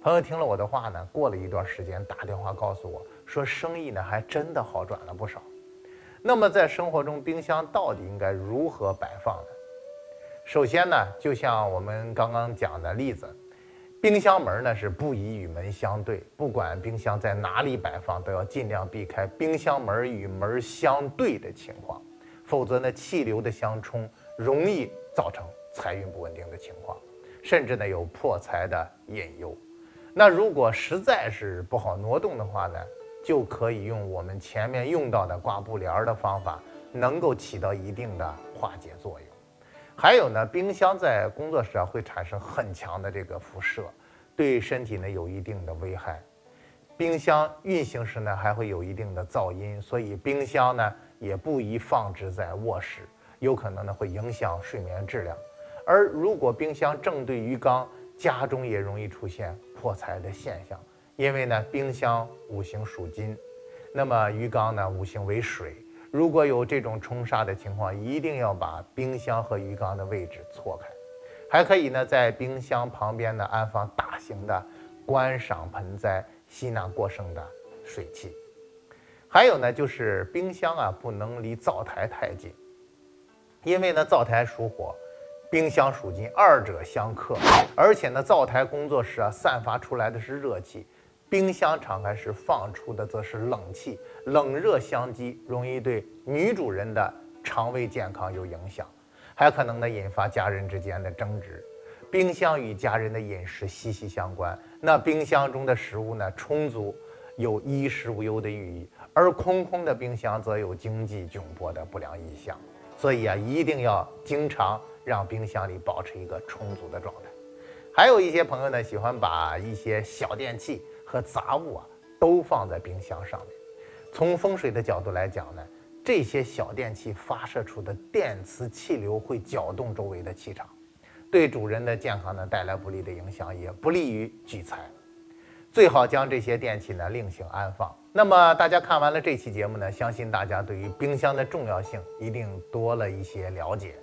朋友听了我的话呢，过了一段时间打电话告诉我说，生意呢还真的好转了不少。那么在生活中，冰箱到底应该如何摆放呢？首先呢，就像我们刚刚讲的例子，冰箱门呢是不宜与门相对，不管冰箱在哪里摆放，都要尽量避开冰箱门与门相对的情况，否则呢气流的相冲容易造成财运不稳定的情况，甚至呢有破财的隐忧。那如果实在是不好挪动的话呢，就可以用我们前面用到的挂布帘的方法，能够起到一定的化解作用。还有呢，冰箱在工作室会产生很强的这个辐射，对身体呢有一定的危害。冰箱运行时呢还会有一定的噪音，所以冰箱呢也不宜放置在卧室，有可能呢会影响睡眠质量。而如果冰箱正对鱼缸，家中也容易出现破财的现象，因为呢冰箱五行属金，那么鱼缸呢五行为水。如果有这种冲煞的情况，一定要把冰箱和鱼缸的位置错开。还可以呢，在冰箱旁边呢安放大型的观赏盆栽，吸纳过剩的水气。还有呢，就是冰箱不能离灶台太近，因为呢灶台属火，冰箱属金，二者相克。而且呢，灶台工作时散发出来的是热气。冰箱敞开时放出的则是冷气，冷热相激，容易对女主人的肠胃健康有影响，还可能呢引发家人之间的争执。冰箱与家人的饮食息息相关，那冰箱中的食物呢充足，有衣食无忧的寓意，而空空的冰箱则有经济窘迫的不良意象。所以一定要经常让冰箱里保持一个充足的状态。还有一些朋友呢喜欢把一些小电器和杂物都放在冰箱上面。从风水的角度来讲呢，这些小电器发射出的电磁气流会搅动周围的气场，对主人的健康呢带来不利的影响，也不利于聚财。最好将这些电器呢另行安放。那么大家看完了这期节目呢，相信大家对于冰箱的重要性一定多了一些了解。